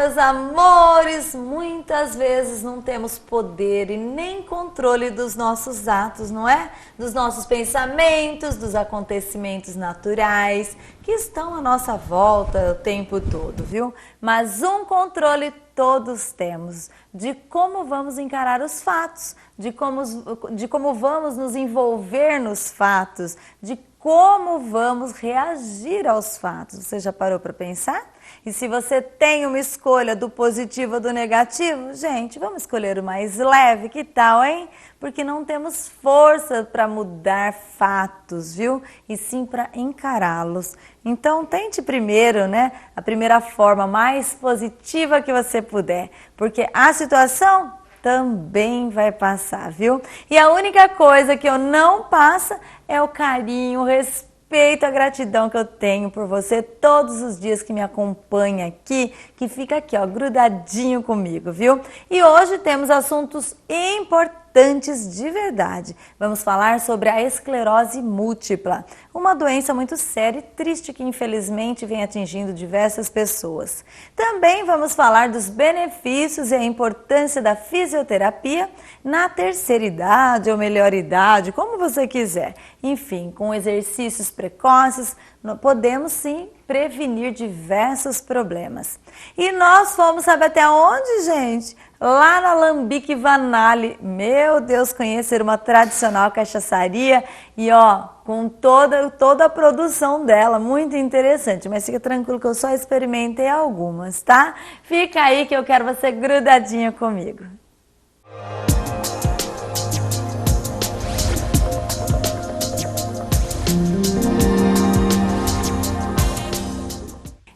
meus amores, muitas vezes não temos poder e nem controle dos nossos atos, não é? Dos nossos pensamentos, dos acontecimentos naturais que estão à nossa volta o tempo todo, viu? Mas um controle todos temos, de como vamos encarar os fatos, de como vamos nos envolver nos fatos, de como vamos reagir aos fatos. Você já parou para pensar? E se você tem uma escolha do positivo ou do negativo, gente, vamos escolher o mais leve, que tal, hein? Porque não temos força para mudar fatos, viu? E sim para encará-los. Então, tente primeiro, né? A primeira forma mais positiva que você puder, porque a situação também vai passar, viu? E a única coisa que eu não passo é o carinho, o respeito, a gratidão que eu tenho por você todos os dias que me acompanha aqui, que fica aqui, ó, grudadinho comigo, viu? E hoje temos assuntos importantes de verdade. Vamos falar sobre a esclerose múltipla, uma doença muito séria e triste que infelizmente vem atingindo diversas pessoas. Também vamos falar dos benefícios e a importância da fisioterapia na terceira idade ou melhor idade, como você quiser. Enfim, com exercícios precoces, podemos sim prevenir diversos problemas. E nós fomos, sabe até onde, gente? Lá na Alambique Vanale. Meu Deus, conhecer uma tradicional cachaçaria e ó, com toda a produção dela, muito interessante. Mas fica tranquilo que eu só experimentei algumas, tá? Fica aí que eu quero você grudadinha comigo.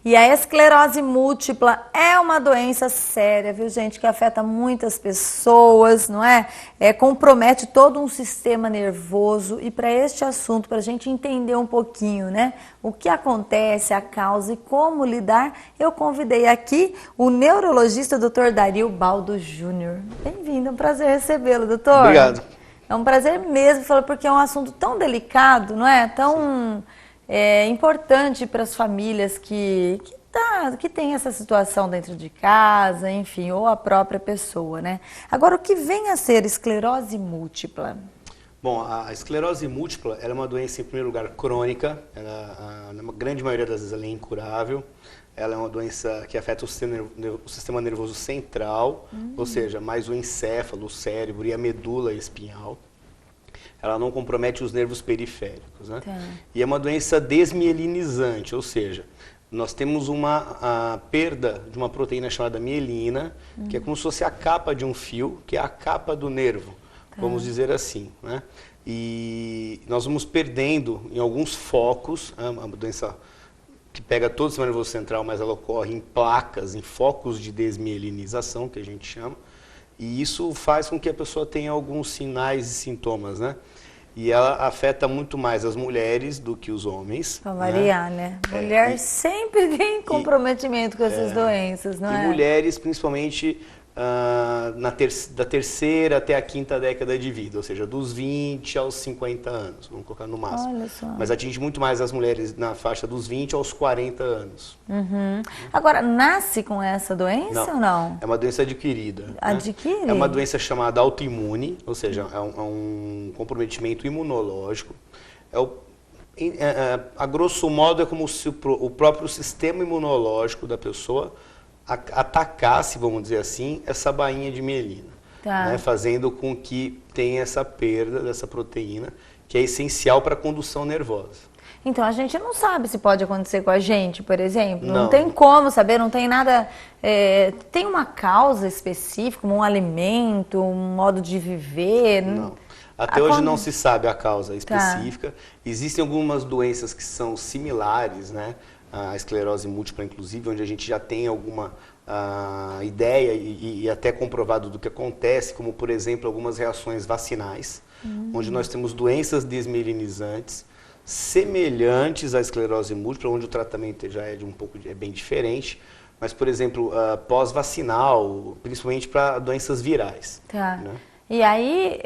E a esclerose múltipla é uma doença séria, viu, gente, que afeta muitas pessoas, não é? Compromete todo um sistema nervoso. E para este assunto, para a gente entender um pouquinho, né, o que acontece, a causa e como lidar, eu convidei aqui o neurologista Dr. Dario Baldo Júnior. Bem-vindo, é um prazer recebê-lo, doutor. Obrigado. É um prazer mesmo, porque é um assunto tão delicado, não é? Tão... importante para as famílias que tem essa situação dentro de casa, enfim, ou a própria pessoa, né? Agora, o que vem a ser esclerose múltipla? Bom, a esclerose múltipla ela é uma doença, em primeiro lugar, crônica. Ela, na grande maioria das vezes, ela é incurável. Ela é uma doença que afeta o sistema nervoso central, ou seja, mais o encéfalo, o cérebro e a medula espinhal. Ela não compromete os nervos periféricos, né? Tá. E é uma doença desmielinizante, ou seja, nós temos uma perda de uma proteína chamada mielina, que é como se fosse a capa de um fio, que é a capa do nervo, vamos dizer assim, né? E nós vamos perdendo em alguns focos, uma doença que pega todo o sistema nervoso central, mas ela ocorre em placas, em focos de desmielinização, que a gente chama, e isso faz com que a pessoa tenha alguns sinais e sintomas, né? E ela afeta muito mais as mulheres do que os homens. Para variar, né? Mulher sempre tem comprometimento com essas doenças, não é? E mulheres, principalmente, da terceira até a quinta década de vida, ou seja, dos 20 aos 50 anos, vamos colocar no máximo. Olha só. Mas atinge muito mais as mulheres na faixa dos 20 aos 40 anos. Agora, nasce com essa doença ou não? É uma doença adquirida. Adquire? É uma doença chamada autoimune, ou seja, é um comprometimento imunológico. A grosso modo, é como se o próprio sistema imunológico da pessoa atacasse, vamos dizer assim, essa bainha de mielina, né, fazendo com que tenha essa perda dessa proteína, que é essencial para a condução nervosa. Então, a gente não sabe se pode acontecer com a gente, por exemplo? Não tem como saber, não tem nada... tem uma causa específica, um alimento, um modo de viver? Não. Até hoje não se sabe a causa específica. Existem algumas doenças que são similares, né? A esclerose múltipla, inclusive, onde a gente já tem alguma ideia e até comprovado do que acontece, como, por exemplo, algumas reações vacinais, onde nós temos doenças desmielinizantes semelhantes à esclerose múltipla, onde o tratamento já é bem diferente, mas, por exemplo, pós-vacinal, principalmente para doenças virais. Né? E aí,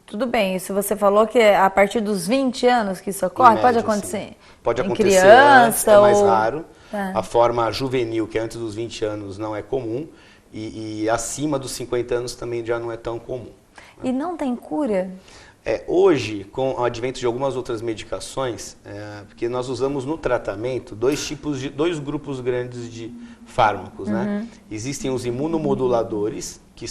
tudo bem, se você falou que é a partir dos 20 anos que isso ocorre, pode acontecer? Pode em acontecer criança, antes, é mais raro. A forma juvenil, que é antes dos 20 anos, não é comum. E acima dos 50 anos também já não é tão comum. E não tem cura? Hoje, com o advento de algumas outras medicações, porque nós usamos no tratamento dois grupos grandes de fármacos, né? Existem os imunomoduladores, que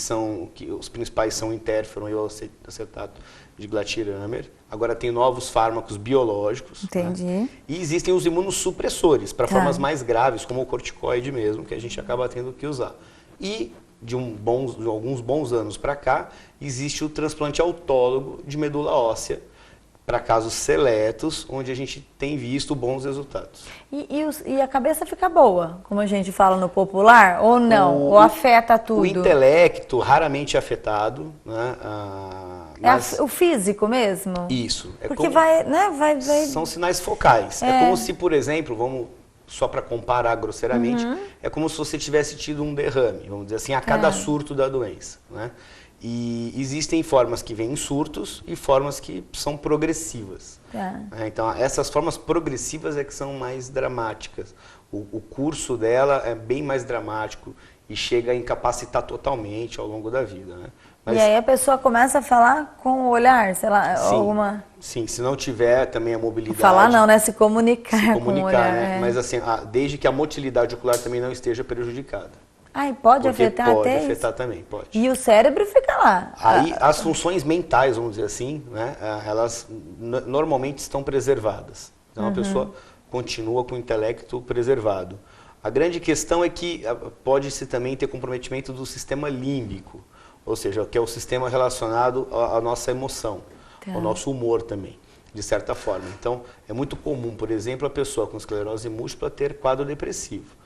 os principais são o interferon e o acetato de glatiramer. Agora tem novos fármacos biológicos. Entendi. Né? E existem os imunossupressores, para formas mais graves, como o corticoide mesmo, que a gente acaba tendo que usar. E de alguns bons anos para cá, existe o transplante autólogo de medula óssea, para casos seletos, onde a gente tem visto bons resultados. E a cabeça fica boa, como a gente fala no popular, ou não? Ou afeta tudo? O intelecto raramente é afetado, né? O físico mesmo? Isso. Porque vai... São sinais focais. É como se, por exemplo, só para comparar grosseiramente, é como se você tivesse tido um derrame, vamos dizer assim, a cada surto da doença, né? E existem formas que vêm em surtos e formas que são progressivas. Então, essas formas progressivas é que são mais dramáticas. O curso dela é bem mais dramático e chega a incapacitar totalmente ao longo da vida, né? Mas, e aí a pessoa começa a falar com o olhar, sei lá, sim, alguma... Sim, se não tiver também a mobilidade... Falar não, né? Se comunicar com o olhar. Né? É. Mas assim, desde que a motilidade ocular também não esteja prejudicada. E pode afetar até Pode afetar também, pode. E o cérebro fica lá. Aí as funções mentais, vamos dizer assim, né? Elas normalmente estão preservadas. Então a pessoa continua com o intelecto preservado. A grande questão é que pode-se também ter comprometimento do sistema límbico, ou seja, que é o sistema relacionado à nossa emoção, ao nosso humor também, de certa forma. Então, é muito comum, por exemplo, a pessoa com esclerose múltipla ter quadro depressivo.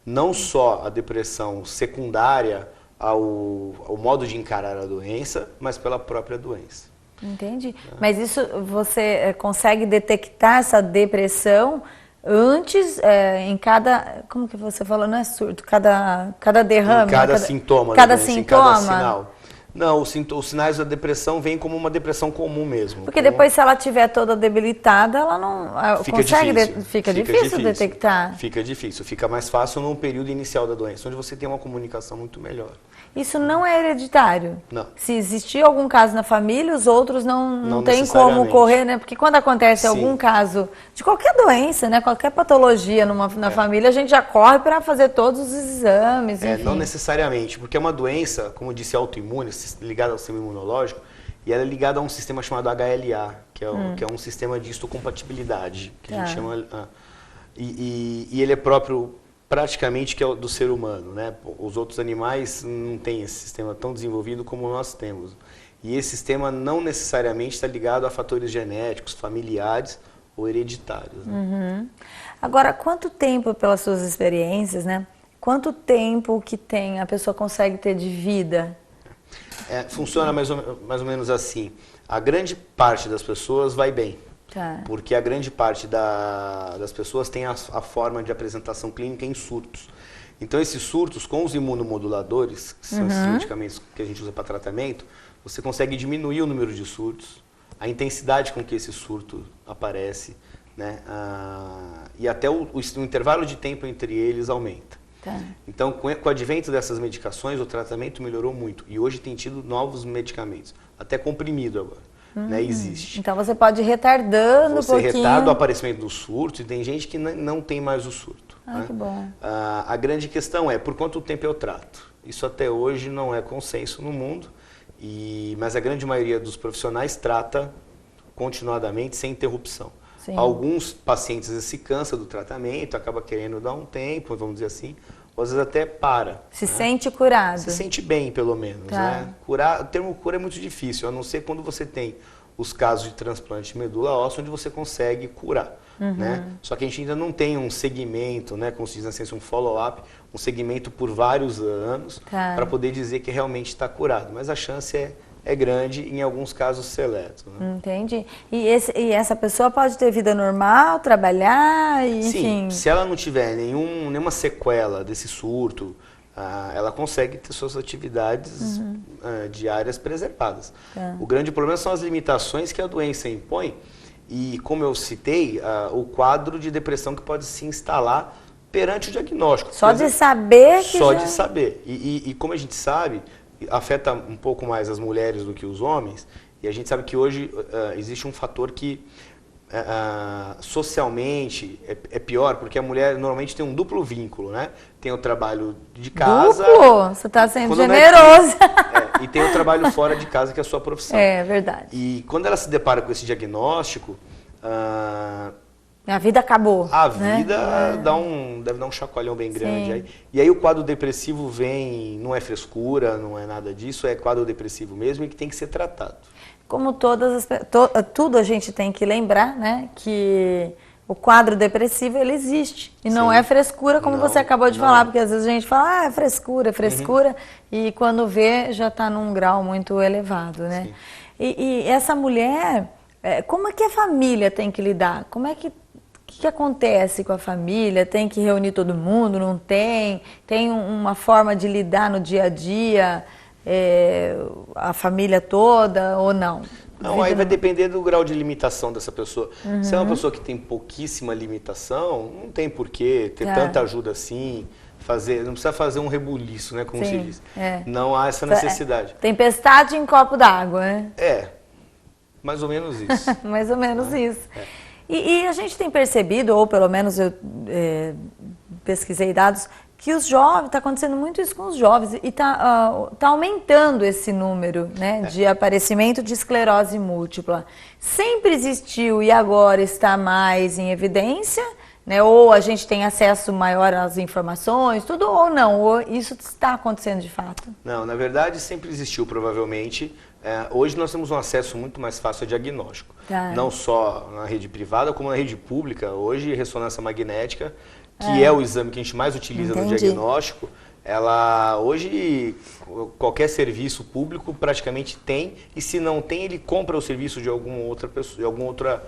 Não só a depressão secundária ao modo de encarar a doença, mas pela própria doença. Entendi. Mas isso, você consegue detectar essa depressão antes, em cada, como que você falou, não é surto, cada derrame? Cada sintoma. Cada doença, sintoma? Cada sinal. Não, os sinais da depressão vêm como uma depressão comum mesmo. Porque depois, se ela estiver toda debilitada, ela não fica difícil detectar. Fica difícil. Fica mais fácil no período inicial da doença, onde você tem uma comunicação muito melhor. Isso não é hereditário? Não. Se existir algum caso na família, os outros não tem como correr, né? Porque quando acontece algum caso de qualquer doença, né? Qualquer patologia na família, a gente já corre para fazer todos os exames, enfim. Não necessariamente, porque é uma doença, como eu disse, autoimune, ligada ao sistema imunológico, e ela é ligada a um sistema chamado HLA, que é um sistema de histocompatibilidade, que a gente chama... E ele é próprio... praticamente que é do ser humano, né? Os outros animais não têm esse sistema tão desenvolvido como nós temos. E esse sistema não necessariamente está ligado a fatores genéticos, familiares ou hereditários. Né? Agora, quanto tempo, pelas suas experiências, né? Quanto tempo que a pessoa consegue ter de vida? Funciona mais ou menos assim. A grande parte das pessoas vai bem. Porque a grande parte das pessoas tem a forma de apresentação clínica em surtos. Então, esses surtos, com os imunomoduladores, que são esses medicamentos que a gente usa para tratamento, você consegue diminuir o número de surtos, a intensidade com que esse surto aparece, né? E até o intervalo de tempo entre eles aumenta. Então, com o advento dessas medicações, o tratamento melhorou muito. E hoje tem tido novos medicamentos, até comprimido agora. Né, existe. Então você pode ir retardando um pouquinho. Você retarda o aparecimento do surto e tem gente que não tem mais o surto. Né? Que bom. A grande questão é por quanto tempo eu trato. Isso até hoje não é consenso no mundo, mas a grande maioria dos profissionais trata continuadamente, sem interrupção. Sim. Alguns pacientes se cansam do tratamento, acaba querendo dar um tempo, vamos dizer assim, ou às vezes até para. Se sente curado. Se sente bem, pelo menos. Né? O termo cura é muito difícil, a não ser quando você tem os casos de transplante de medula óssea, onde você consegue curar. Né? Só que a gente ainda não tem um segmento, né, como se diz na ciência, um follow-up, um segmento por vários anos, para poder dizer que realmente está curado. Mas a chance é grande em alguns casos seletos. Né? Entendi. E essa pessoa pode ter vida normal, trabalhar, enfim... Sim, se ela não tiver nenhuma sequela desse surto, ela consegue ter suas atividades diárias preservadas. O grande problema são as limitações que a doença impõe e, como eu citei, o quadro de depressão que pode se instalar perante o diagnóstico. Só de saber que Só já... de saber. E como a gente sabe, afeta um pouco mais as mulheres do que os homens, e a gente sabe que hoje existe um fator que socialmente é pior, porque a mulher normalmente tem um duplo vínculo, né? Tem o trabalho de casa... Duplo? Você está sendo quando generoso. e tem o trabalho fora de casa, que é a sua profissão. É verdade. E quando ela se depara com esse diagnóstico... a vida acabou. A né? vida deve dar um chacoalhão bem grande. Aí. E aí o quadro depressivo vem, não é frescura, não é nada disso, é quadro depressivo mesmo e que tem que ser tratado. Como tudo a gente tem que lembrar, né, que o quadro depressivo ele existe e não é frescura, como você acabou de falar, porque às vezes a gente fala, é frescura, e quando vê já está num grau muito elevado, né? E essa mulher, como é que a família tem que lidar? Como é que acontece com a família? Tem que reunir todo mundo? Não tem? Tem uma forma de lidar no dia a dia? A família toda ou não? Não, aí vai depender do grau de limitação dessa pessoa. Se é uma pessoa que tem pouquíssima limitação, não tem porquê ter tanta ajuda assim, não precisa fazer um rebuliço, né, como se diz. Não há essa necessidade. Tempestade em copo d'água, né? Mais ou menos isso. Mais ou menos isso. E a gente tem percebido, ou pelo menos eu pesquisei dados, que os jovens, está acontecendo muito isso com os jovens e está aumentando esse número, né, de aparecimento de esclerose múltipla. Sempre existiu e agora está mais em evidência, né, ou a gente tem acesso maior às informações, tudo ou não, ou isso está acontecendo de fato? Não, na verdade sempre existiu provavelmente. Hoje nós temos um acesso muito mais fácil a diagnóstico, não só na rede privada como na rede pública. Hoje ressonância magnética, que é o exame que a gente mais utiliza no diagnóstico, hoje qualquer serviço público praticamente tem, e se não tem, ele compra o serviço de alguma outra pessoa, de alguma outra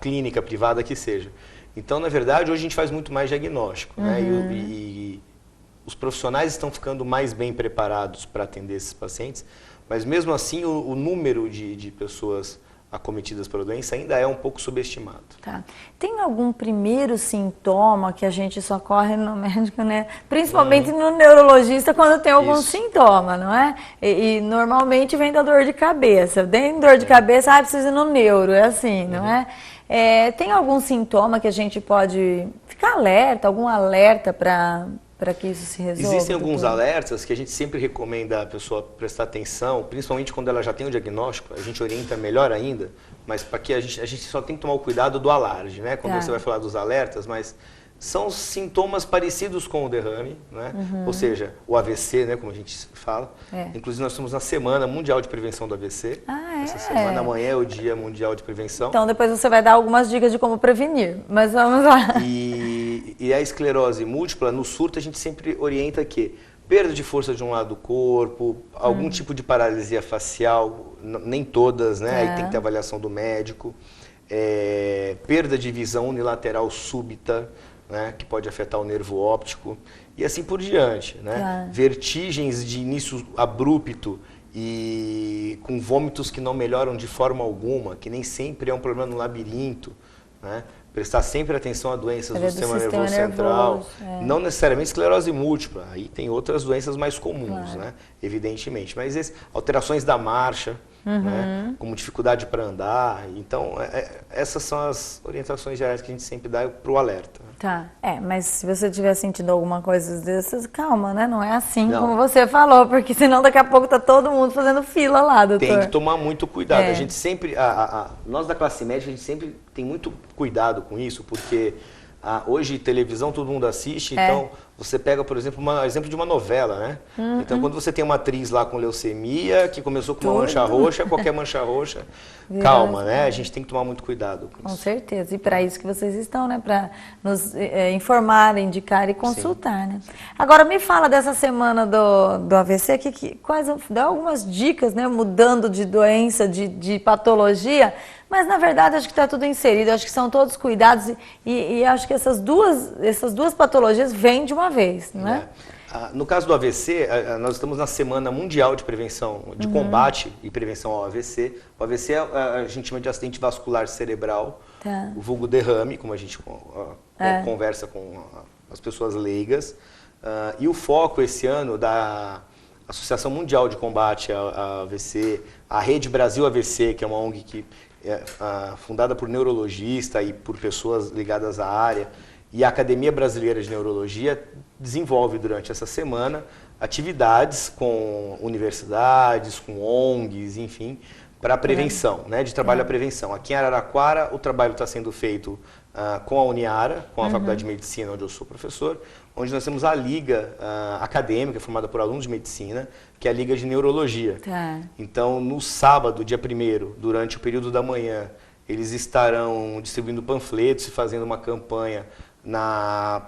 clínica privada que seja. Então, na verdade, hoje a gente faz muito mais diagnóstico, né? E os profissionais estão ficando mais bem preparados para atender esses pacientes, mas mesmo assim o número de pessoas acometidas pela doença ainda é um pouco subestimado. Tá. Tem algum primeiro sintoma que a gente socorre no médico, né? Principalmente no neurologista quando tem algum sintoma, não é? E normalmente vem da dor de cabeça. Tem dor de cabeça, precisa ir no neuro, é assim, não é? Tem algum sintoma que a gente pode ficar alerta, algum alerta para que isso se resolva? Existem alguns alertas que a gente sempre recomenda a pessoa prestar atenção, principalmente quando ela já tem o diagnóstico, a gente orienta melhor ainda, mas para que a gente só tem que tomar o cuidado do alarde, né? Quando você vai falar dos alertas, mas são sintomas parecidos com o derrame, né? Ou seja, o AVC, né, como a gente fala. Inclusive nós estamos na Semana Mundial de Prevenção do AVC. Essa semana amanhã é o Dia Mundial de Prevenção. Então depois você vai dar algumas dicas de como prevenir, mas vamos lá. E a esclerose múltipla, no surto a gente sempre orienta que perda de força de um lado do corpo, algum tipo de paralisia facial, nem todas, né? Aí tem que ter avaliação do médico. Perda de visão unilateral súbita, né, que pode afetar o nervo óptico e assim por diante, né? Vertigens de início abrupto e com vômitos que não melhoram de forma alguma, que nem sempre é um problema no labirinto, né? Prestar sempre atenção a doenças do sistema nervoso central, não necessariamente esclerose múltipla, aí tem outras doenças mais comuns, né? Evidentemente, mas alterações da marcha, né? Como dificuldade para andar, então essas são as orientações gerais que a gente sempre dá para o alerta. Tá, mas se você estiver sentindo alguma coisa dessas, calma, né? Não é assim como você falou, porque senão daqui a pouco tá todo mundo fazendo fila lá, doutor. Tem que tomar muito cuidado. A gente sempre, nós da classe médica, a gente sempre tem muito cuidado com isso, porque hoje televisão todo mundo assiste, então você pega, por exemplo, exemplo de uma novela, né? Então quando você tem uma atriz lá com leucemia, que começou com uma mancha roxa, qualquer mancha roxa, calma, né? A gente tem que tomar muito cuidado com isso. Com certeza, e para isso que vocês estão, né? Para nos informar, indicar e consultar, né? Agora me fala dessa semana do AVC, dá algumas dicas, né? Mudando de doença, de patologia, mas na verdade acho que está tudo inserido, acho que são todos cuidados e acho que essas duas patologias vêm de uma vez, não é? No caso do AVC, nós estamos na Semana Mundial de Prevenção, de Combate e Prevenção ao AVC. O AVC a gente chama de acidente vascular cerebral, o vulgo derrame, como a gente conversa com as pessoas leigas. E o foco esse ano da Associação Mundial de Combate a AVC, a Rede Brasil AVC, que é uma ONG que é fundada por neurologista e por pessoas ligadas à área, e a Academia Brasileira de Neurologia desenvolve durante essa semana atividades com universidades, com ONGs, enfim, para a prevenção, né, de trabalho à prevenção. Aqui em Araraquara, o trabalho está sendo feito com a Uniara, com a Faculdade de Medicina, onde eu sou professor, onde nós temos a Liga Acadêmica, formada por alunos de medicina, que é a Liga de Neurologia. Tá. Então, no sábado, dia 1º, durante o período da manhã, eles estarão distribuindo panfletos e fazendo uma campanha na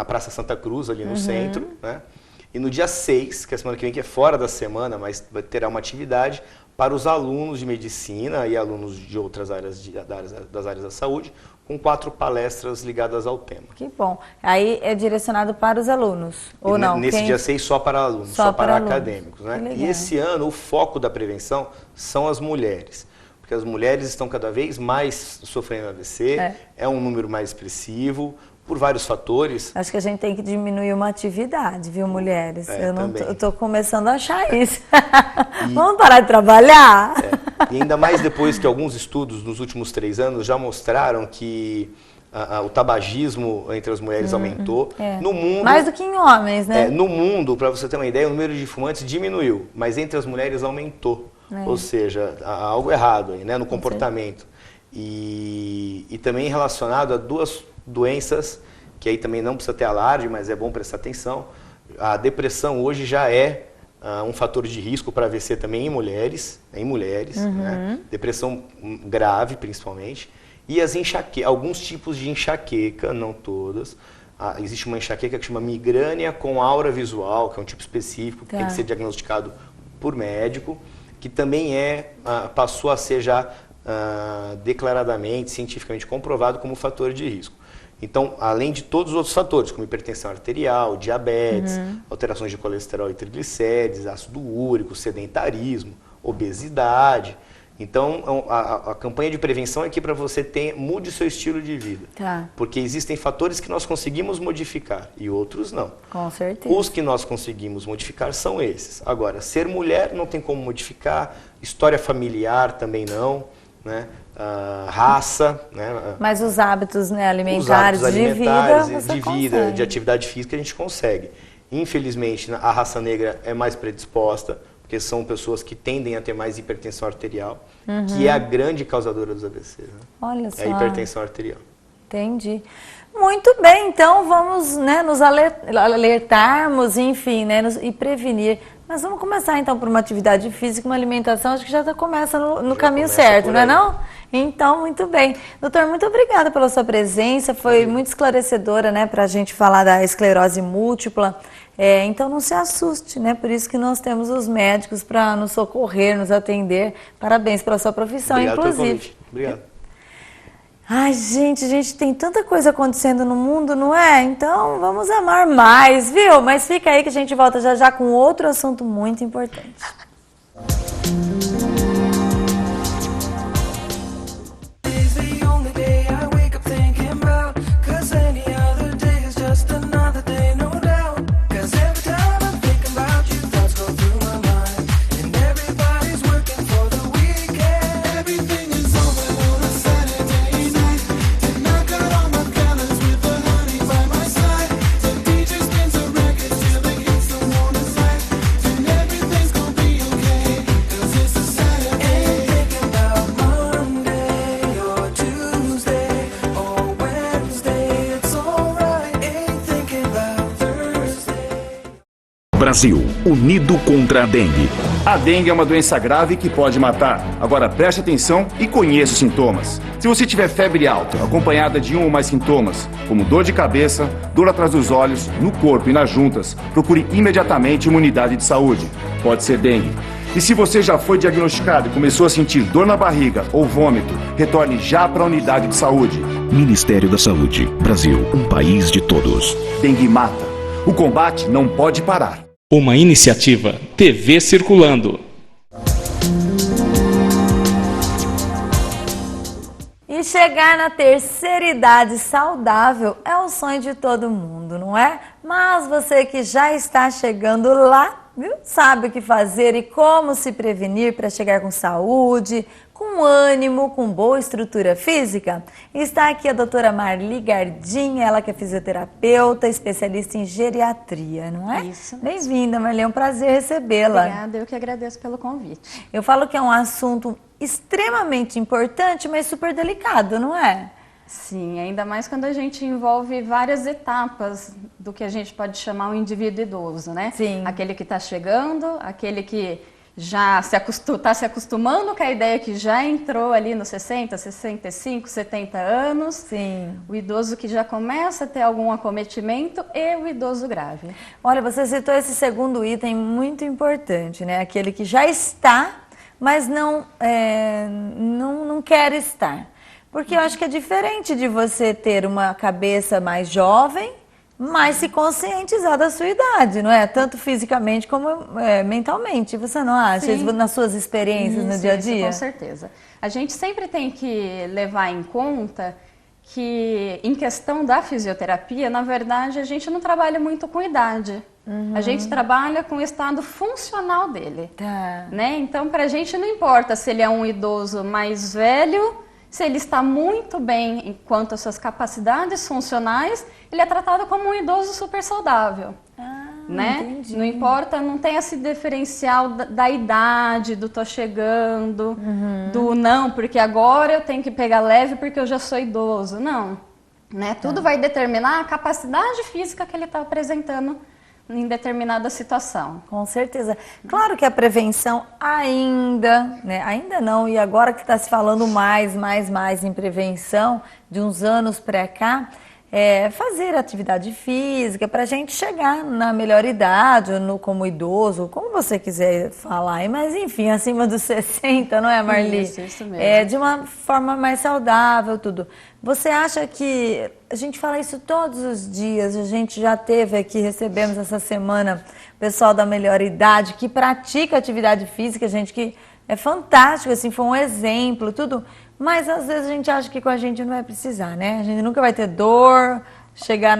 Praça Santa Cruz, ali no centro, né? E no dia 6, que é a semana que vem, que é fora da semana, mas terá uma atividade para os alunos de medicina e alunos de outras áreas das áreas da saúde, com 4 palestras ligadas ao tema. Que bom. Aí é direcionado para os alunos, ou não? Nesse dia 6, só para alunos, só para acadêmicos, né? E esse ano, o foco da prevenção são as mulheres. Porque as mulheres estão cada vez mais sofrendo AVC, é um número mais expressivo, por vários fatores. Acho que a gente tem que diminuir uma atividade, viu, mulheres? Eu tô começando a achar isso. Vamos parar de trabalhar? E ainda mais depois que alguns estudos nos últimos 3 anos já mostraram que o tabagismo entre as mulheres aumentou. No mundo, mais do que em homens, né? No mundo, para você ter uma ideia, o número de fumantes diminuiu, mas entre as mulheres aumentou. Ou seja, há algo errado aí, né, no comportamento. E também relacionado a 2 doenças, que aí também não precisa ter alarde, mas é bom prestar atenção. A depressão hoje já é um fator de risco para AVC também em mulheres, né? Depressão grave principalmente. E as alguns tipos de enxaqueca, não todas. Existe uma enxaqueca que chama migrânia com aura visual, que é um tipo específico, que tem que ser diagnosticado por médico, que também passou a ser já declaradamente, cientificamente comprovado como fator de risco. Então, além de todos os outros fatores, como hipertensão arterial, diabetes, alterações de colesterol e triglicérides, ácido úrico, sedentarismo, obesidade. Então, a campanha de prevenção é aqui para você mude o seu estilo de vida. Porque existem fatores que nós conseguimos modificar e outros não. Com certeza. Os que nós conseguimos modificar são esses. Agora, ser mulher não tem como modificar, história familiar também não, né? Raça, né? Mas os hábitos, né, alimentares, de vida, de atividade física a gente consegue. Infelizmente, a raça negra é mais predisposta, porque são pessoas que tendem a ter mais hipertensão arterial, que é a grande causadora dos AVC. Né? Olha só. É a hipertensão arterial. Entendi. Muito bem, então vamos, né, nos alertarmos, enfim, né, e prevenir. Mas vamos começar então por uma atividade física, uma alimentação, acho que já começa no caminho certo, não é não? Então, muito bem. Doutor, muito obrigada pela sua presença, foi muito esclarecedora, né, para a gente falar da esclerose múltipla. Então não se assuste, né, por isso que nós temos os médicos para nos socorrer, nos atender. Parabéns pela sua profissão, obrigado inclusive. Obrigado. Ai, gente, tem tanta coisa acontecendo no mundo, não é? Então, vamos amar mais, viu? Mas fica aí que a gente volta já já com outro assunto muito importante. Brasil, unido contra a dengue. A dengue é uma doença grave que pode matar. Agora preste atenção e conheça os sintomas. Se você tiver febre alta, acompanhada de um ou mais sintomas, como dor de cabeça, dor atrás dos olhos, no corpo e nas juntas, procure imediatamente uma unidade de saúde. Pode ser dengue. E se você já foi diagnosticado e começou a sentir dor na barriga ou vômito, retorne já para a unidade de saúde. Ministério da Saúde. Brasil, um país de todos. Dengue mata. O combate não pode parar. Uma iniciativa TV Circulando. E E chegar na terceira idade saudável é o sonho de todo mundo, não é? Mas você que já está chegando lá, viu? Sabe o que fazer e como se prevenir para chegar com saúde, com ânimo, com boa estrutura física? Está aqui a doutora Marli Gardim, ela que é fisioterapeuta, especialista em geriatria, não é? Isso. Bem-vinda, Marli, é um prazer recebê-la. Obrigada, eu que agradeço pelo convite. Eu falo que é um assunto extremamente importante, mas super delicado, não é? Sim, ainda mais quando a gente envolve várias etapas do que a gente pode chamar um indivíduo idoso, né? Sim. Aquele que está chegando, aquele que já está se acostumando com a ideia que já entrou ali nos 60, 65, 70 anos. Sim. O idoso que já começa a ter algum acometimento e o idoso grave. Olha, você citou esse segundo item muito importante, né? Aquele que já está, mas não quer estar. Porque eu acho que é diferente de você ter uma cabeça mais jovem, mas se conscientizar da sua idade, não é? Tanto fisicamente como mentalmente. Você não acha? Sim. Nas suas experiências no dia a dia? Com certeza. A gente sempre tem que levar em conta que, em questão da fisioterapia, na verdade, a gente não trabalha muito com idade. A gente trabalha com o estado funcional dele. Tá. Né? Então, para a gente não importa se ele é um idoso mais velho, se ele está muito bem enquanto às suas capacidades funcionais, ele é tratado como um idoso super saudável. Né? Entendi. Não importa, não tem esse diferencial da idade, do tô chegando, do não, porque agora eu tenho que pegar leve porque eu já sou idoso. Não. Né? Tudo vai determinar a capacidade física que ele está apresentando em determinada situação. Com certeza. Claro que a prevenção ainda, né? Ainda não, e agora que está se falando mais em prevenção, de uns anos para cá, fazer atividade física para a gente chegar na melhor idade, como idoso, como você quiser falar, mas enfim, acima dos 60, não é, Marli? Isso mesmo. De uma forma mais saudável, tudo. Você acha que a gente fala isso todos os dias? A gente já teve aqui, recebemos essa semana o pessoal da melhor idade que pratica atividade física, gente que é fantástico, assim, foi um exemplo, tudo. Mas às vezes a gente acha que com a gente não vai precisar, né? A gente nunca vai ter dor, chegar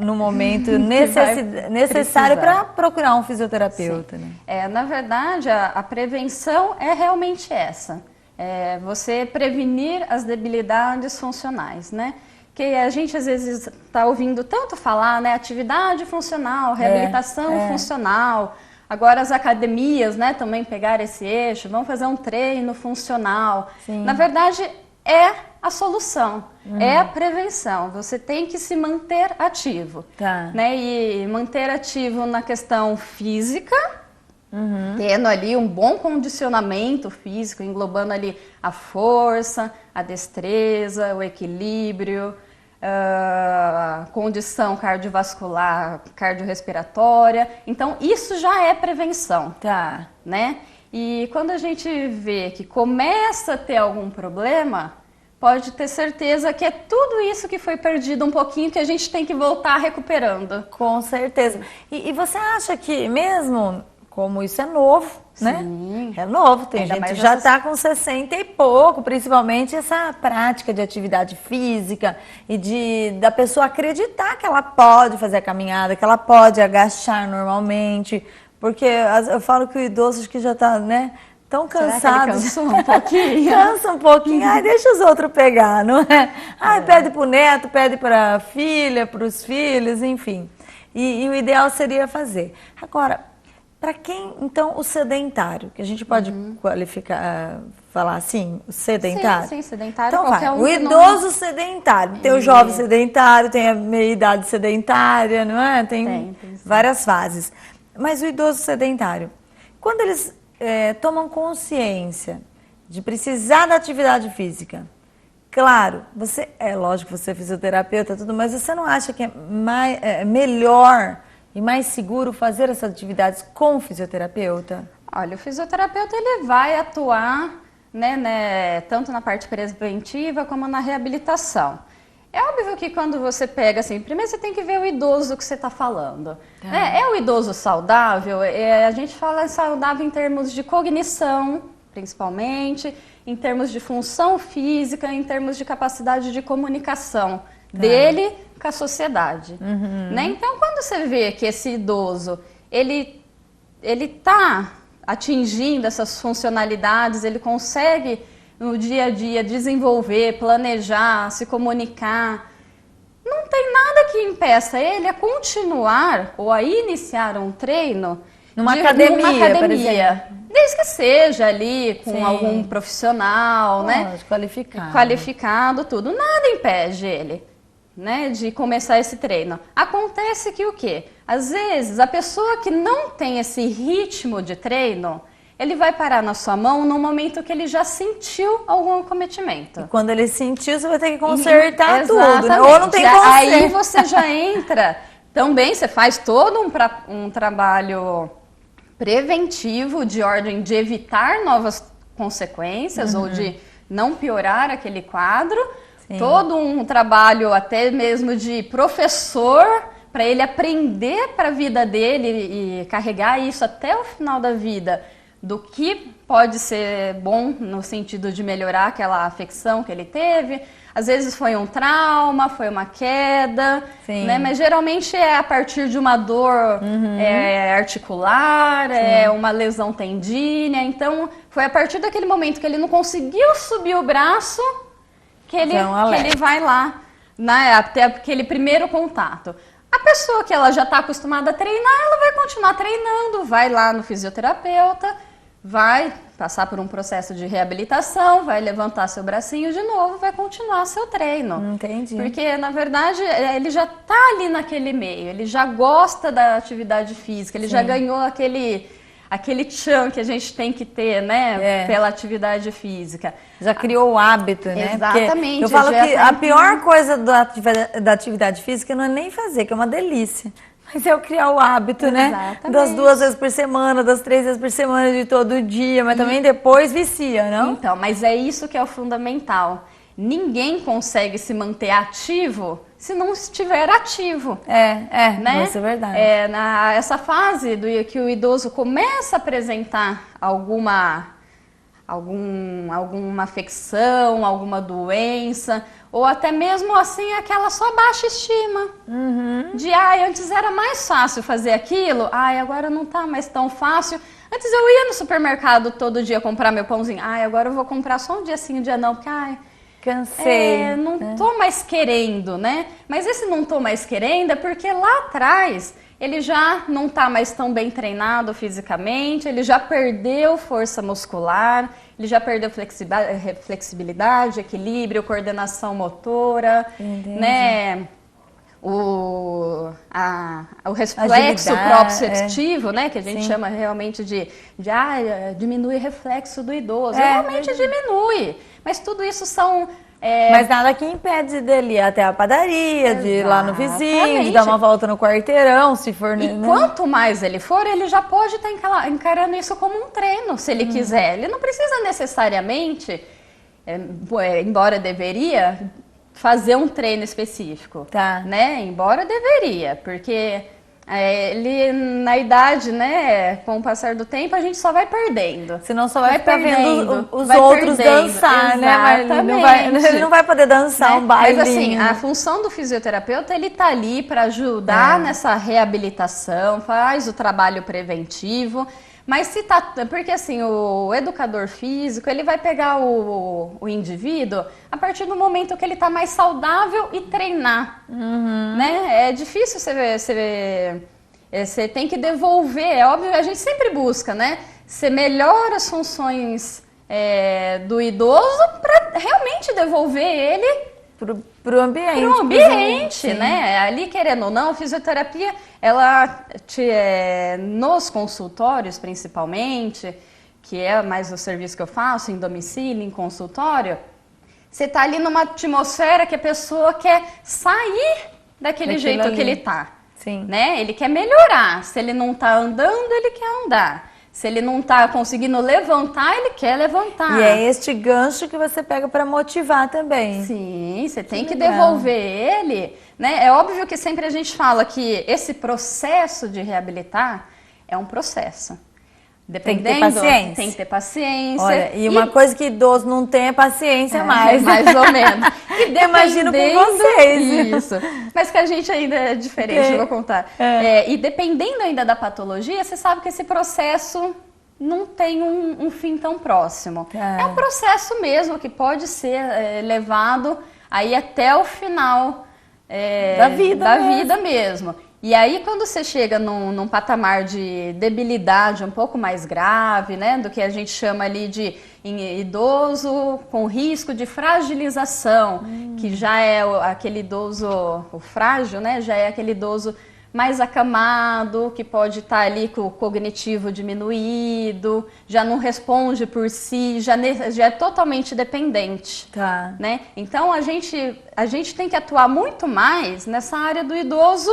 no momento necessário para procurar um fisioterapeuta. Né? Na verdade, a prevenção é realmente essa. É você prevenir as debilidades funcionais, né? Que a gente às vezes está ouvindo tanto falar, né? Atividade funcional, reabilitação funcional. Agora as academias, né, também pegaram esse eixo, vão fazer um treino funcional. Sim. Na verdade, é a solução, é a prevenção. Você tem que se manter ativo. Tá. Né? E manter ativo na questão física, tendo ali um bom condicionamento físico, englobando ali a força, a destreza, o equilíbrio, condição cardiovascular, cardiorrespiratória. Então, isso já é prevenção. Tá. Né? E quando a gente vê que começa a ter algum problema, pode ter certeza que é tudo isso que foi perdido um pouquinho que a gente tem que voltar recuperando. Com certeza. E você acha que mesmo como isso é novo, né? Sim. É novo, tem Ainda gente mais que já essas- está com 60 e pouco, principalmente essa prática de atividade física e da pessoa acreditar que ela pode fazer a caminhada, que ela pode agachar normalmente, porque eu falo que o idoso acho que já está, né, tão Será que ele cansado. cansou um pouquinho? Cansa um pouquinho, ai, deixa os outros pegar, não é? Ai, pede pro neto, pede para a filha, para os filhos, enfim. E o ideal seria fazer. Agora, para quem, então, o sedentário, que a gente pode qualificar, falar assim, o sedentário? Sim, sedentário, Então qualquer vai, um o que não- idoso sedentário, tem o jovem sedentário, tem a meia-idade sedentária, não é? Tem sim. várias fases. Mas o idoso sedentário, quando eles tomam consciência de precisar da atividade física, claro, lógico que você é fisioterapeuta, tudo, mas você não acha que é melhor e mais seguro fazer essas atividades com o fisioterapeuta? Olha, o fisioterapeuta ele vai atuar, né, tanto na parte preventiva como na reabilitação. É óbvio que quando você pega, assim, primeiro você tem que ver o idoso que você está falando. É o idoso saudável? A gente fala saudável em termos de cognição, principalmente, em termos de função física, em termos de capacidade de comunicação dele com a sociedade. Né? Então, quando você vê que esse idoso, ele está atingindo essas funcionalidades, ele consegue no dia a dia desenvolver, planejar, se comunicar, não tem nada que impeça ele a continuar ou a iniciar um treino numa academia, por exemplo. Desde que seja ali com Sim. algum profissional, né? Qualificado, tudo. Nada impede ele, né, de começar esse treino. Acontece que o quê? Às vezes, a pessoa que não tem esse ritmo de treino, ele vai parar na sua mão no momento que ele já sentiu algum acometimento. E quando ele sentiu, você vai ter que consertar tudo, Exatamente. né? Ou não tem conserto. Aí você já entra. Também você faz todo um trabalho preventivo de ordem de evitar novas consequências ou de não piorar aquele quadro. Sim. Todo um trabalho até mesmo de professor para ele aprender para a vida dele e carregar isso até o final da vida, do que pode ser bom no sentido de melhorar aquela afecção que ele teve. Às vezes foi um trauma, foi uma queda, né? Mas geralmente é a partir de uma dor articular, é uma lesão tendínea. Então, foi a partir daquele momento que ele não conseguiu subir o braço que ele vai lá, né? Até aquele primeiro contato. A pessoa que ela já está acostumada a treinar, ela vai continuar treinando, vai lá no fisioterapeuta, vai passar por um processo de reabilitação, vai levantar seu bracinho de novo, vai continuar seu treino. Entendi. Porque, na verdade, ele já está ali naquele meio, ele já gosta da atividade física, ele já ganhou aquele tchan que a gente tem que ter, né, pela atividade física. Já criou o hábito, né? Exatamente. Porque eu falo que a pior coisa da atividade física não é nem fazer, que é uma delícia. Mas é eu criar o hábito, né? Exatamente. Das 2 vezes por semana, das 3 vezes por semana, de todo dia. Mas também depois vicia, não? Então, mas é isso que é o fundamental. Ninguém consegue se manter ativo se não estiver ativo. Né? Isso é verdade. Essa fase que o idoso começa a apresentar alguma afecção, alguma doença, ou até mesmo assim aquela só baixa estima. De, antes era mais fácil fazer aquilo, agora não tá mais tão fácil. Antes eu ia no supermercado todo dia comprar meu pãozinho, agora eu vou comprar só um dia sim, um dia não, porque cansei. Não tô mais querendo, né? Mas esse não tô mais querendo é porque lá atrás ele já não tá mais tão bem treinado fisicamente, ele já perdeu força muscular, ele já perdeu flexibilidade, equilíbrio, coordenação motora, né? O reflexo proprioceptivo, né? Que a gente chama realmente de diminui o reflexo do idoso. Realmente diminui. Mas tudo isso são... Mas nada que impede dele ir até a padaria, de ir lá no vizinho, de dar uma volta no quarteirão, se for... E quanto mais ele for, ele já pode estar encarando isso como um treino, se ele quiser. Ele não precisa necessariamente, embora deveria, fazer um treino específico. Né? Embora deveria, porque... ele, na idade, né, com o passar do tempo, a gente só vai perdendo. Senão só vai ficar vendo os outros dançar, né? Mas ele não vai poder dançar um bailinho. Mas assim, a função do fisioterapeuta, ele tá ali para ajudar nessa reabilitação, faz o trabalho preventivo. Mas se tá... Porque assim, o educador físico, ele vai pegar o indivíduo a partir do momento que ele tá mais saudável e treinar, né? É difícil você tem que devolver, é óbvio, a gente sempre busca, né? Você melhora as funções do idoso para realmente devolver ele pro ambiente. Pro ambiente, né? Ali, querendo ou não, a fisioterapia, ela nos consultórios, principalmente, que é mais o serviço que eu faço, em domicílio, em consultório, você tá ali numa atmosfera que a pessoa quer sair daquele jeito que ele tá. Né? Ele quer melhorar. Se ele não tá andando, ele quer andar. Se ele não tá conseguindo levantar, ele quer levantar. E é este gancho que você pega para motivar também. Sim, você tem que devolver ele, né? É óbvio que sempre a gente fala que esse processo de reabilitar é um processo. Dependendo, Tem que ter paciência. Tem que ter paciência. Olha, e uma coisa que idoso não tem é paciência mais. Mais ou menos. E imagino com vocês. Isso. Mas que a gente ainda é diferente, eu vou contar. E dependendo ainda da patologia, você sabe que esse processo não tem um fim tão próximo. É um processo mesmo que pode ser levado aí até o final da vida mesmo. E aí, quando você chega num patamar de debilidade um pouco mais grave, né, do que a gente chama ali de idoso com risco de fragilização, que já é aquele idoso, o frágil, né, já é aquele idoso mais acamado, que pode estar ali com o cognitivo diminuído, já não responde por si, já é totalmente dependente. Né? Então, a gente tem que atuar muito mais nessa área do idoso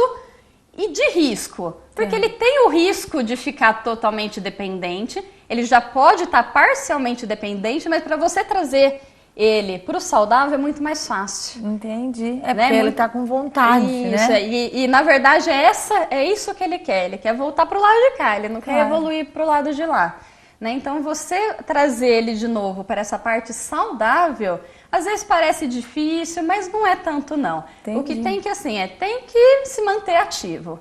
e de risco, porque ele tem o risco de ficar totalmente dependente, ele já pode estar parcialmente dependente, mas para você trazer ele para o saudável é muito mais fácil. Entendi. Porque ele está com vontade, isso, né? E na verdade é isso que ele quer voltar para o lado de cá, ele não quer evoluir para o lado de lá. Né? Então você trazer ele de novo para essa parte saudável, às vezes parece difícil, mas não é tanto não. Entendi. O que tem que tem que se manter ativo.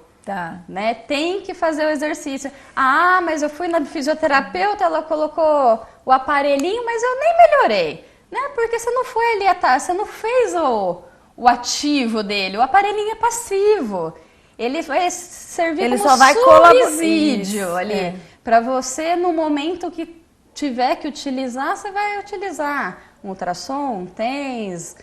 Né? Tem que fazer o exercício. Ah, mas eu fui na fisioterapeuta, ela colocou o aparelhinho, mas eu nem melhorei. Né? Porque você não foi ali você não fez o ativo dele, o aparelhinho é passivo. Ele vai servir ele como só vai subsídio ali. Para você, no momento que tiver que utilizar, você vai utilizar um ultrassom, um TENS,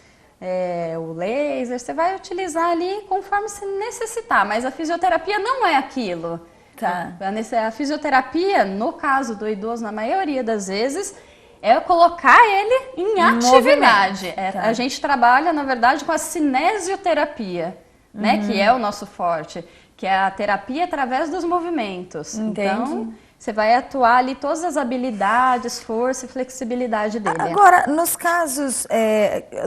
o laser, você vai utilizar ali conforme se necessitar, mas a fisioterapia não é aquilo. A fisioterapia, no caso do idoso, na maioria das vezes, é colocar ele em atividade. A gente trabalha, na verdade, com a cinesioterapia, né, que é o nosso forte, que é a terapia através dos movimentos. Entendi. Então, você vai atuar ali todas as habilidades, força e flexibilidade dele. Agora, nos casos,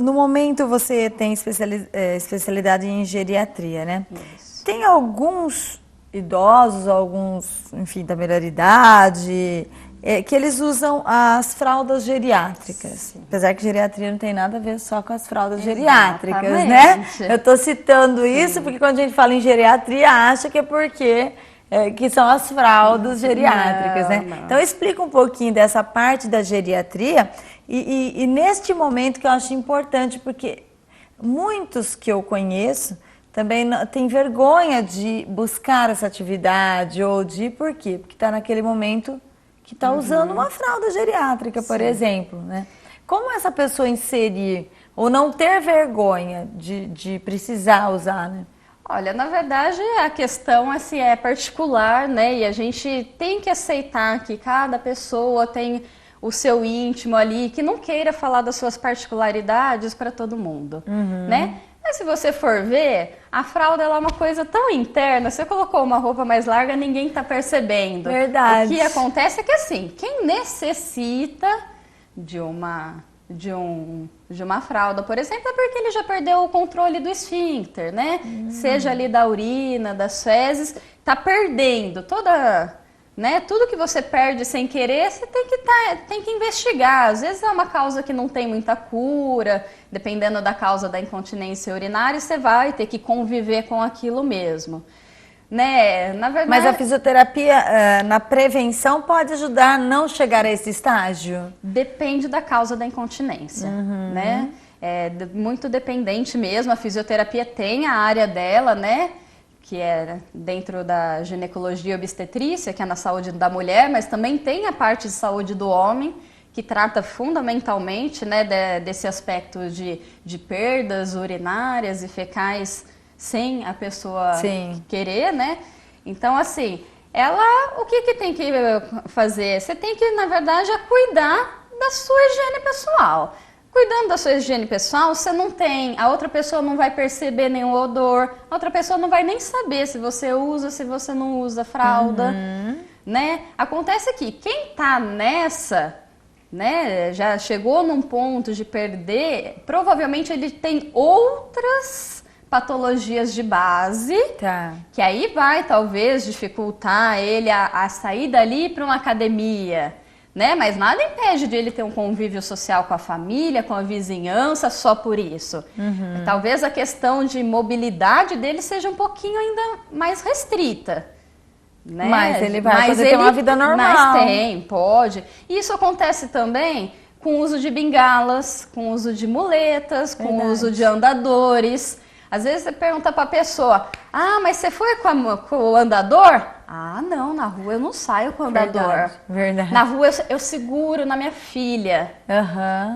no momento você tem especialidade em geriatria, né? Isso. Tem alguns idosos, alguns, enfim, da melhor idade, que eles usam as fraldas geriátricas. Sim. Apesar que geriatria não tem nada a ver só com as fraldas geriátricas, né? Eu estou citando isso porque quando a gente fala em geriatria, acha que é porque... que são as fraldas geriátricas, né? Não. Então, explica um pouquinho dessa parte da geriatria e neste momento que eu acho importante, porque muitos que eu conheço também têm vergonha de buscar essa atividade por quê? Porque está naquele momento que está usando uma fralda geriátrica, por exemplo, né? Como essa pessoa inserir ou não ter vergonha de precisar usar, né? Olha, na verdade a questão assim, é particular, né? E a gente tem que aceitar que cada pessoa tem o seu íntimo ali, que não queira falar das suas particularidades para todo mundo, né? Mas se você for ver, a fralda ela é uma coisa tão interna, você colocou uma roupa mais larga, ninguém está percebendo. Verdade. O que acontece é que assim, quem necessita de uma fralda, por exemplo, é porque ele já perdeu o controle do esfíncter, né? Seja ali da urina, das fezes, tá perdendo tudo que você perde sem querer, você tem que investigar. Às vezes é uma causa que não tem muita cura, dependendo da causa da incontinência urinária, você vai ter que conviver com aquilo mesmo. Né? Na verdade, mas a fisioterapia na prevenção pode ajudar a não chegar a esse estágio? Depende da causa da incontinência, né? É muito dependente mesmo. A fisioterapia tem a área dela, né? Que é dentro da ginecologia e obstetrícia, que é na saúde da mulher, mas também tem a parte de saúde do homem, que trata fundamentalmente, né, desse aspecto de perdas urinárias e fecais sem a pessoa querer, né? Então, assim, o que tem que fazer? Você tem que, na verdade, cuidar da sua higiene pessoal. Cuidando da sua higiene pessoal, a outra pessoa não vai perceber nenhum odor, a outra pessoa não vai nem saber se você usa, se você não usa fralda, né? Acontece que quem tá nessa, né, já chegou num ponto de perder, provavelmente ele tem outras patologias de base, Tá. que aí vai talvez dificultar ele a sair dali para uma academia, né? Mas nada impede de ele ter um convívio social com a família, com a vizinhança, só por isso. Talvez a questão de mobilidade dele seja um pouquinho ainda mais restrita. Né? Mas ele vai poder ter uma vida normal. Mas tem, pode. Isso acontece também com o uso de bengalas, com o uso de muletas, com o uso de andadores. Às vezes você pergunta para a pessoa, mas você foi com o andador? Não, na rua eu não saio com o andador. Verdade. Na rua eu seguro na minha filha,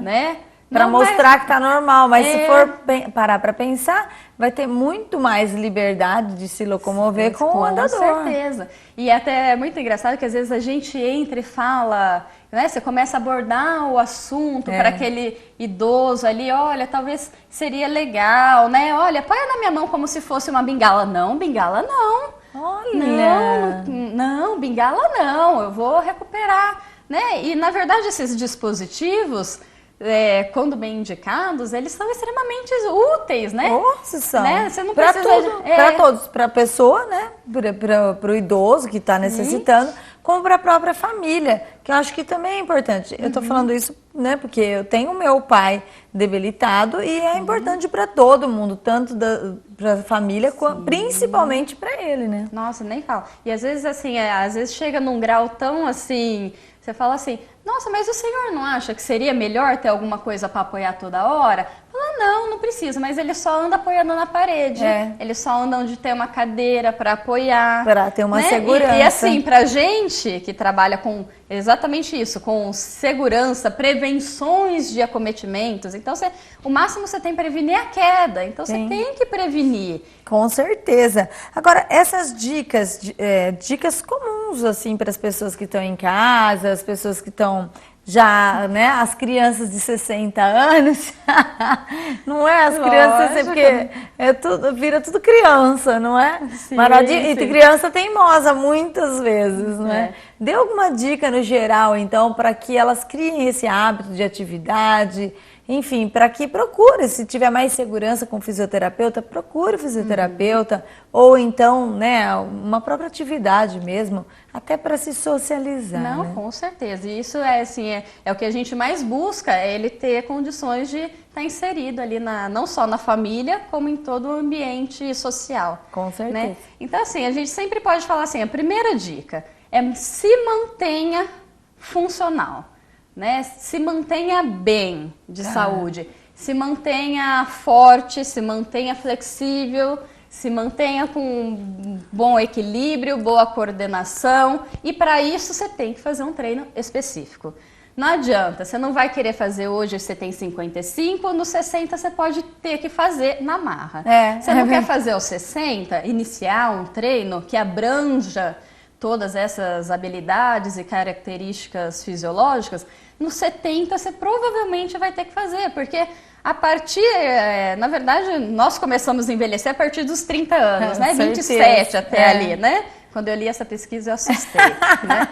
né? Para Não, mostrar que tá normal, mas se for parar para pensar, vai ter muito mais liberdade de se locomover com o andador. Com certeza. E até é muito engraçado que às vezes a gente entra e fala, né? Você começa a abordar o assunto para aquele idoso ali, olha, talvez seria legal, né? Olha, põe na minha mão como se fosse uma bengala. Não, bengala não. Olha! Não, bengala não, eu vou recuperar, né? E na verdade esses dispositivos, quando bem indicados, eles são extremamente úteis, né? Nossa, são. Né? Você não para precisa para todos, para a pessoa, né? Para o idoso que está necessitando, como para a própria família, que eu acho que também é importante. Eu estou falando isso, né? Porque eu tenho o meu pai debilitado e é importante para todo mundo, tanto para a família, principalmente para ele, né? Nossa, nem fala. E às vezes assim, às vezes chega num grau tão assim, você fala assim, nossa, mas o senhor não acha que seria melhor ter alguma coisa para apoiar toda hora? Fala, não precisa, mas ele só anda apoiando na parede. Ele só anda onde tem uma cadeira para apoiar. Para ter uma né? segurança. E assim, pra gente que trabalha com exatamente isso, com segurança, prevenções de acometimentos, então o máximo você tem que prevenir a queda, então você tem que prevenir. Com certeza. Agora, essas dicas, dicas comuns, assim, para as pessoas que estão em casa, as pessoas que estão já, né, as crianças de 60 anos, não é? As crianças, porque vira tudo criança, não é? Sim, E criança teimosa, muitas vezes, não é? Dê alguma dica no geral, então, para que elas criem esse hábito de atividade, enfim, para que procure, se tiver mais segurança com o fisioterapeuta, procure o fisioterapeuta, ou então, né, uma própria atividade mesmo, até para se socializar. Não, né? com certeza. E isso é o que a gente mais busca, é ele ter condições de estar inserido ali, não só na família, como em todo o ambiente social. Com certeza. Né? Então, assim, a gente sempre pode falar assim, a primeira dica é se mantenha funcional. Né? Se mantenha bem de saúde, se mantenha forte, se mantenha flexível, se mantenha com um bom equilíbrio, boa coordenação, e para isso você tem que fazer um treino específico. Não adianta, você não vai querer fazer hoje, você tem 55, nos 60 você pode ter que fazer na marra. Você não quer fazer aos 60, iniciar um treino que abranja todas essas habilidades e características fisiológicas, nos 70 você provavelmente vai ter que fazer, porque a partir, na verdade, nós começamos a envelhecer a partir dos 30 anos, né? 27 até ali, né? Quando eu li essa pesquisa eu assustei, né?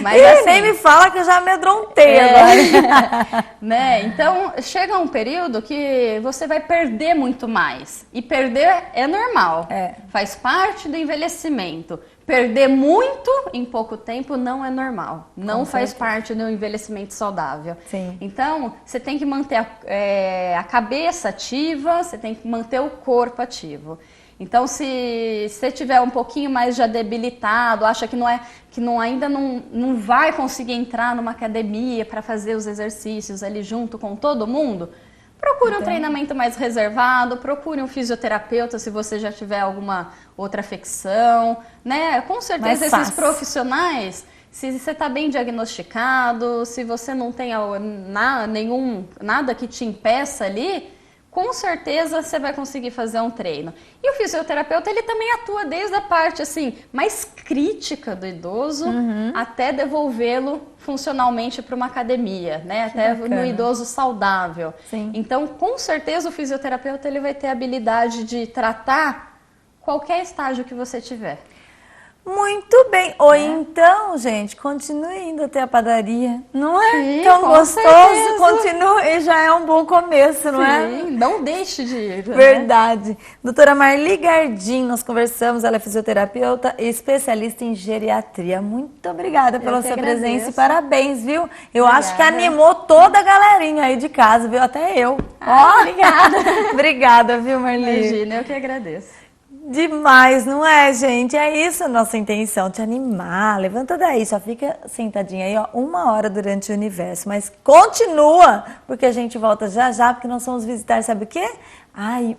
Mas assim, nem me fala que eu já amedrontei agora. Né? Então, chega um período que você vai perder muito mais. E perder é normal, faz parte do envelhecimento. Perder muito em pouco tempo não é normal, não faz parte do envelhecimento saudável. Sim. Então, você tem que manter a cabeça ativa, você tem que manter o corpo ativo. Então, se você tiver um pouquinho mais já debilitado, acha que ainda não vai conseguir entrar numa academia para fazer os exercícios ali junto com todo mundo, procure um treinamento mais reservado, procure um fisioterapeuta se você já tiver alguma outra afecção, né? Com certeza esses profissionais, se você está bem diagnosticado, se você não tem nada que te impeça ali, com certeza você vai conseguir fazer um treino. E o fisioterapeuta, ele também atua desde a parte assim mais crítica do idoso até devolvê-lo funcionalmente para uma academia, né? Até no idoso saudável. Sim. Então, com certeza o fisioterapeuta ele vai ter a habilidade de tratar qualquer estágio que você tiver. Muito bem. Ou então, gente, continue indo até a padaria. Não é Sim, tão com gostoso? certeza. Continue, já é um bom começo, não é? Sim, não deixe de ir. Né? Verdade. Doutora Marli Gardim, nós conversamos, ela é fisioterapeuta e especialista em geriatria. Muito obrigada pela sua presença e parabéns, viu? Eu acho que animou toda a galerinha aí de casa, viu? Até eu. Obrigada. Obrigada, viu, Marli? Imagina, eu que agradeço. Demais, não é, gente? É isso a nossa intenção, te animar. Levanta daí, só fica sentadinha aí, ó, 1 hora durante o universo. Mas continua, porque a gente volta já já, porque nós vamos visitar, sabe o quê? Ai,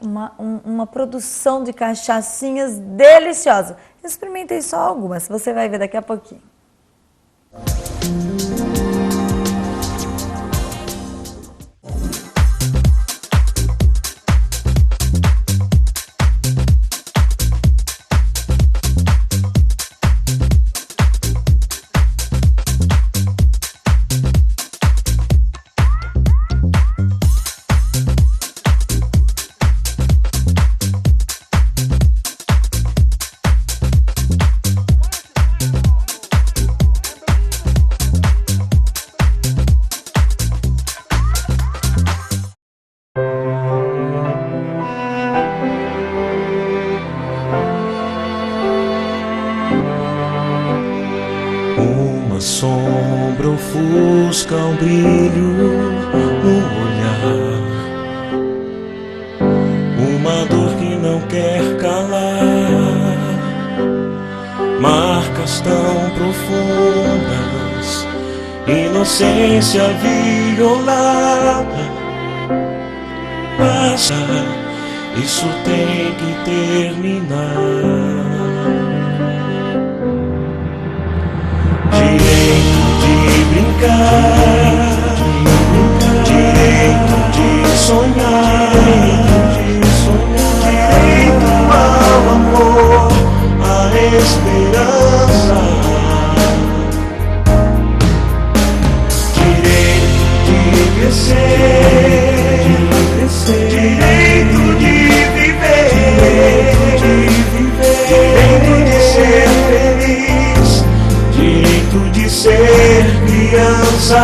uma produção de cachaçinhas deliciosa. Experimentei só algumas, você vai ver daqui a pouquinho. Uma sombra ofusca um brilho no olhar, uma dor que não quer calar, marcas tão profundas, inocência violada. Basta, isso tem que terminar. Direito de brincar, direito de sonhar, direito ao amor, à esperança, direito de crescer, direito de viver, direito de ser feliz, direito de ser criança,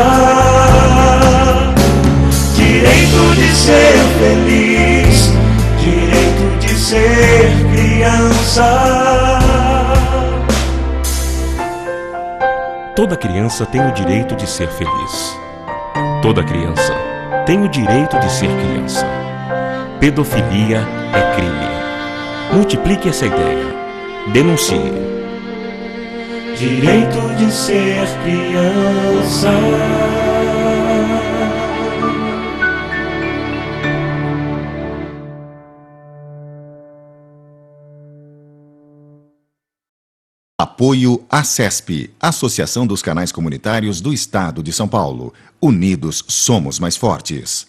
direito de ser feliz, direito de ser criança. Toda criança tem o direito de ser feliz. Toda criança tem o direito de ser criança. Pedofilia é crime. Multiplique essa ideia. Denuncie. Direito de ser criança. Apoio ACESP, Associação dos Canais Comunitários do Estado de São Paulo. Unidos somos mais fortes.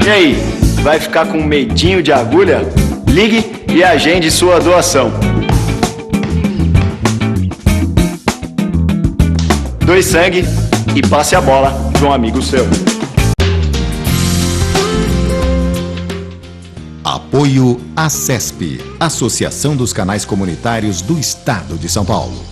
E aí, vai ficar com medinho de agulha? Ligue e agende sua doação. Doe sangue e passe a bola para um amigo seu. Apoio ACESP, Associação dos Canais Comunitários do Estado de São Paulo.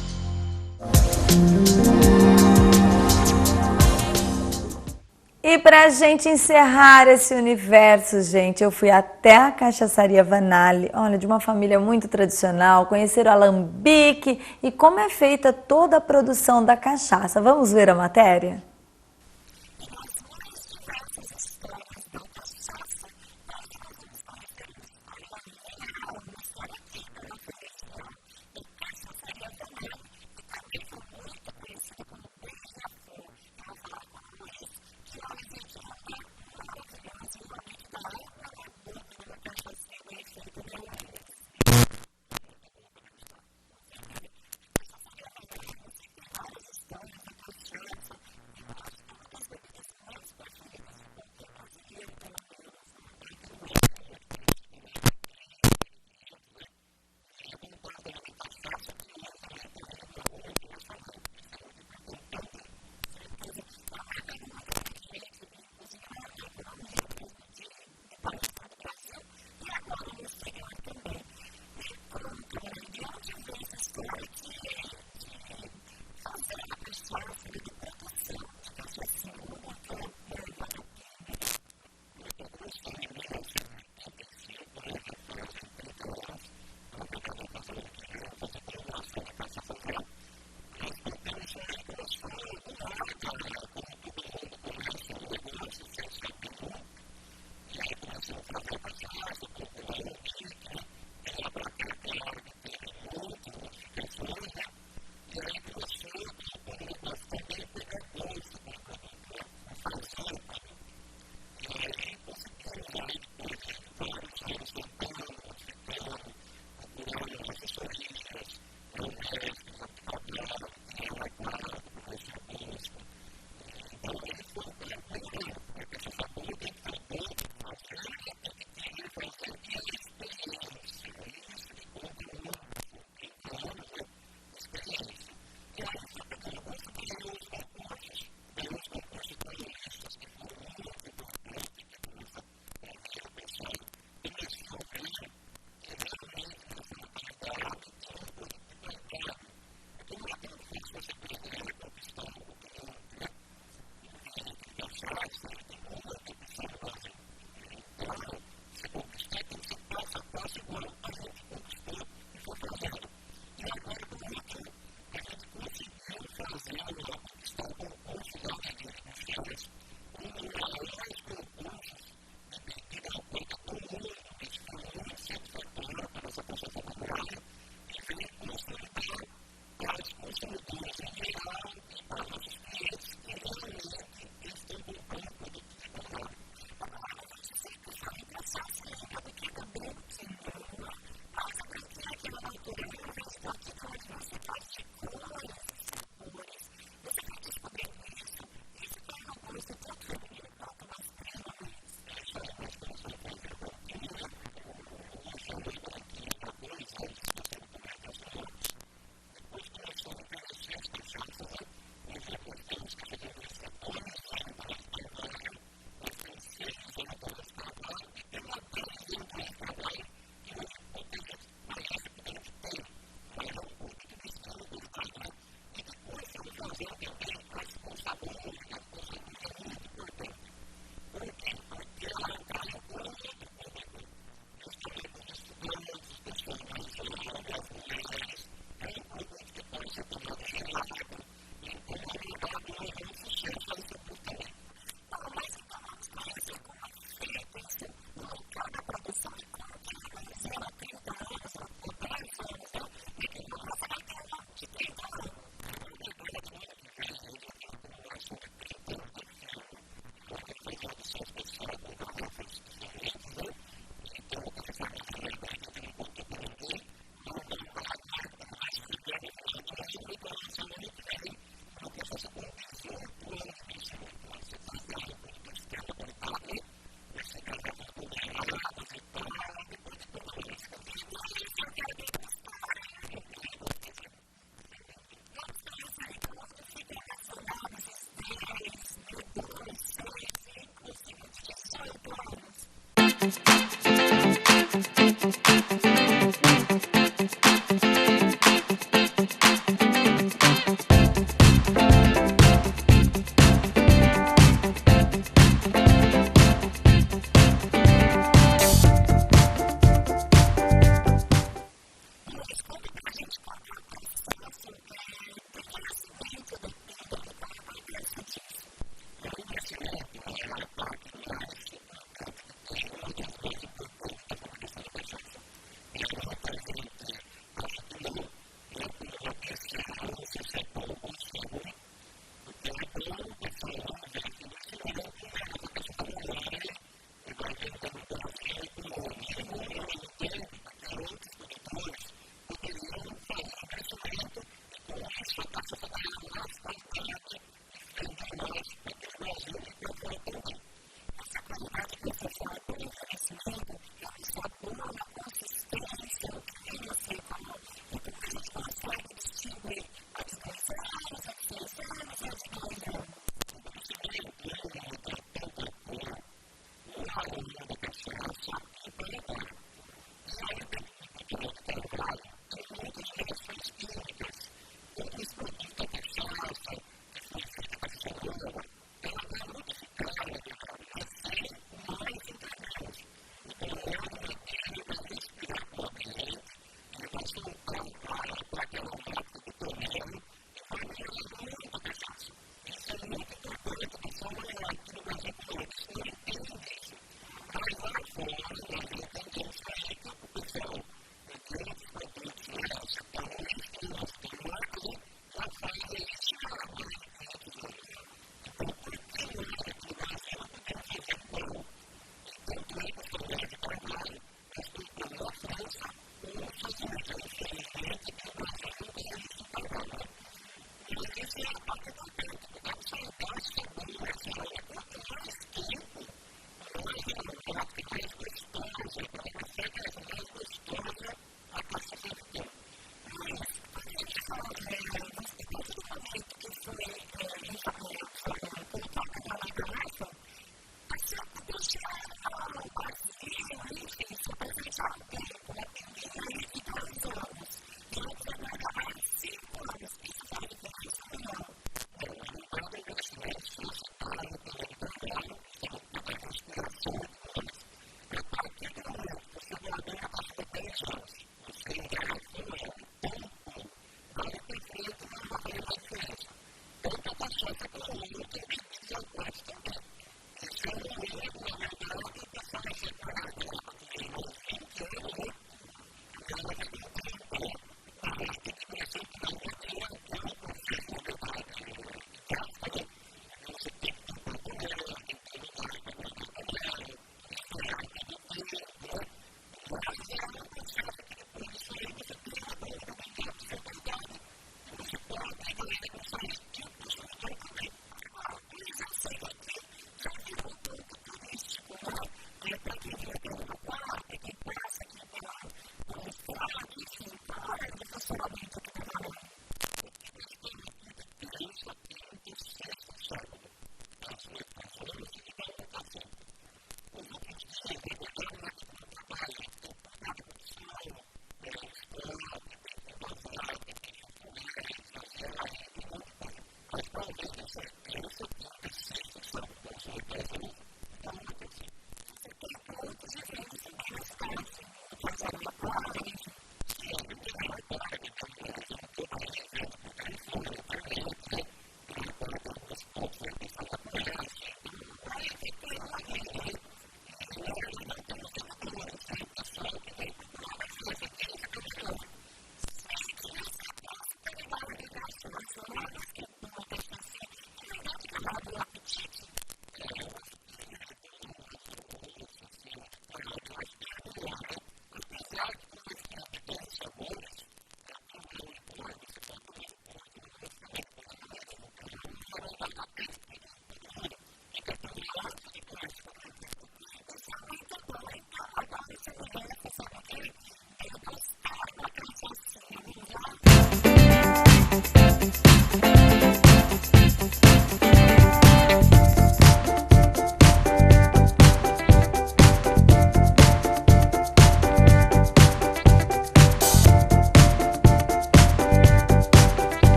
E pra gente encerrar esse universo, gente, eu fui até a Cachaçaria Vanali, olha, de uma família muito tradicional, conhecer o alambique e como é feita toda a produção da cachaça. Vamos ver a matéria?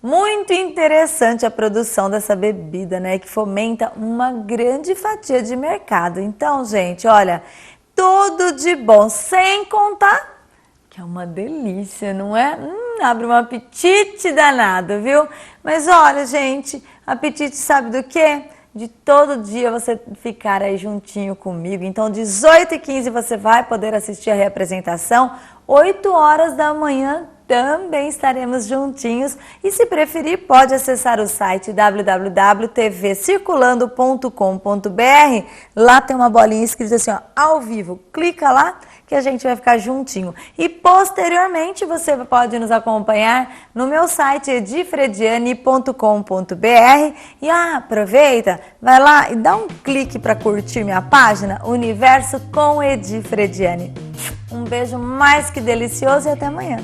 Muito interessante a produção dessa bebida, né? Que fomenta uma grande fatia de mercado. Então, gente, olha, tudo de bom, sem contar que é uma delícia, não é? Abre um apetite danado, viu? Mas olha, gente, apetite sabe do quê? De todo dia você ficar aí juntinho comigo. Então, 18h15 você vai poder assistir a reapresentação. 8 horas da manhã também estaremos juntinhos. E se preferir, pode acessar o site www.tvcirculando.com.br. Lá tem uma bolinha escrita assim, ó, ao vivo. Clica lá que a gente vai ficar juntinho. E posteriormente você pode nos acompanhar no meu site edifrediani.com.br e aproveita, vai lá e dá um clique para curtir minha página Universo com Edi Frediani. Um beijo mais que delicioso e até amanhã.